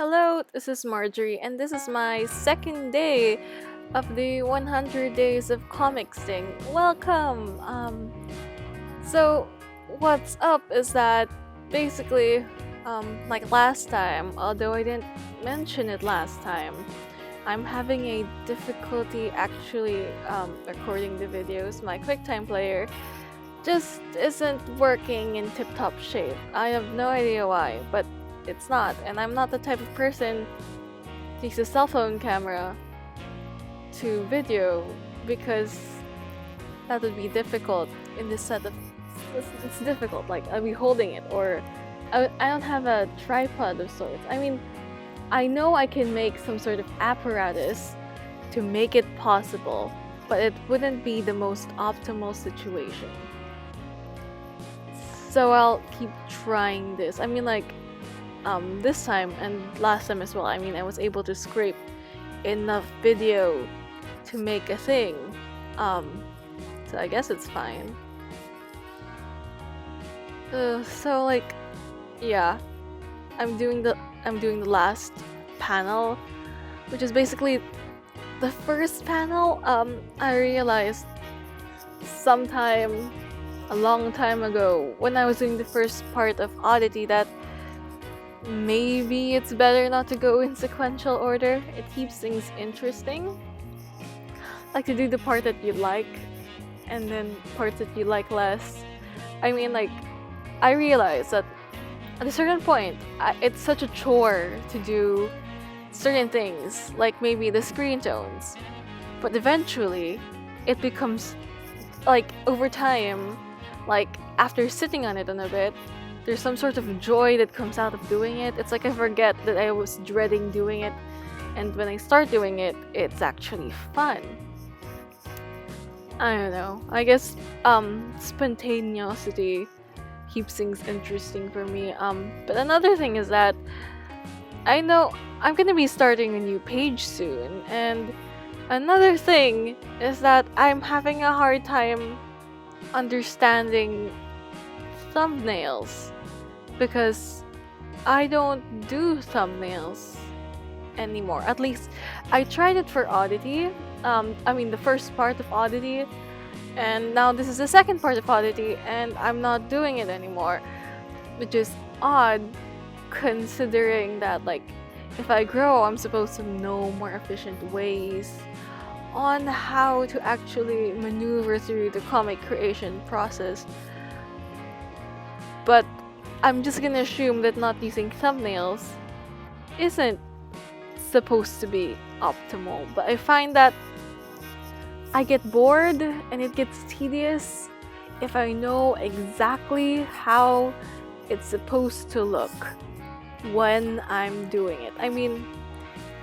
Hello, this is Marjorie, and this is my second day of the 100 Days of Comicsing. Welcome! So what's up is that basically, like last time, although I didn't mention it last time, I'm having a difficulty actually recording the videos. My QuickTime player just isn't working in tip-top shape. I have no idea why, but it's not, and I'm not the type of person to use a cell phone camera to video because that would be difficult in this set of it's difficult, like I'll be holding it, or I don't have a tripod of sorts. I mean, I know I can make some sort of apparatus to make it possible, but it wouldn't be the most optimal situation. So I'll keep trying this. I mean, like, this time and last time as well, I mean, I was able to scrape enough video to make a thing. So I guess it's fine. So like, yeah, I'm doing the last panel, which is basically the first panel. I realized sometime a long time ago when I was doing the first part of Oddity that maybe it's better not to go in sequential order. It keeps things interesting. Like to do the part that you like and then parts that you like less. I mean, like, I realized that at a certain point, it's such a chore to do certain things, like maybe the screen tones. But eventually, it becomes, like, over time, like, after sitting on it a bit, there's some sort of joy that comes out of doing it. It's like I forget that I was dreading doing it, and when I start doing it, it's actually fun. I don't know. I guess spontaneity keeps things interesting for me. But another thing is that I know I'm gonna be starting a new page soon, and another thing is that I'm having a hard time understanding thumbnails because I don't do thumbnails anymore. At least I tried it for Oddity. I mean the first part of Oddity, and now this is the second part of Oddity, and I'm not doing it anymore, which is odd considering that, like, if I grow, I'm supposed to know more efficient ways on how to actually maneuver through the comic creation process. But I'm just gonna assume that not using thumbnails isn't supposed to be optimal. But I find that I get bored and it gets tedious if I know exactly how it's supposed to look when I'm doing it. I mean,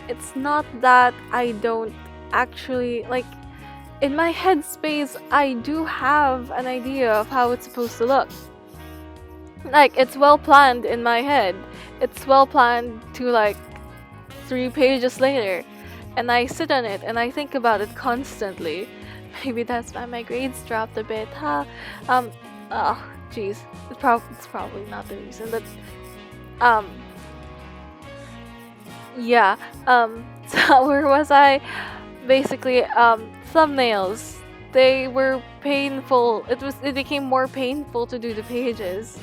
it's not that I don't actually, like, in my headspace, I do have an idea of how it's supposed to look. Like, it's well planned in my head. It's well planned to, like, 3 pages later. And I sit on it and I think about it constantly. Maybe that's why my grades dropped a bit, huh? Oh, jeez. It's probably not the reason, but, yeah. So where was I? Basically, thumbnails. They were painful. It became more painful to do the pages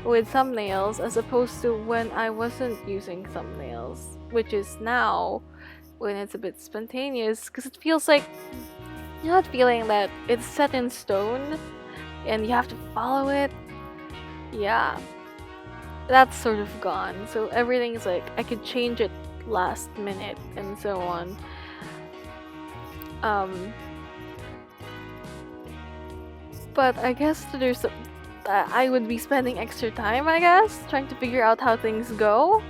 with thumbnails as opposed to when I wasn't using thumbnails, which is now when it's a bit spontaneous, because it feels like you're not feeling that it's set in stone and you have to follow it. Yeah, that's sort of gone. So everything's like I could change it last minute and so on. But I guess there's I would be spending extra time, I guess, trying to figure out how things go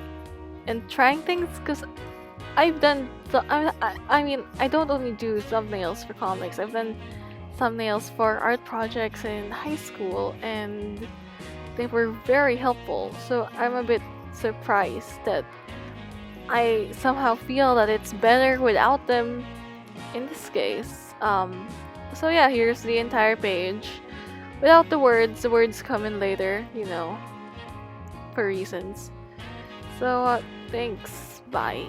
and trying things, because I've done I mean, I don't only do thumbnails for comics. I've done thumbnails for art projects in high school and they were very helpful. So I'm a bit surprised that I somehow feel that it's better without them in this case. So yeah, here's the entire page. Without the words come in later, you know, for reasons. So Thanks. Bye.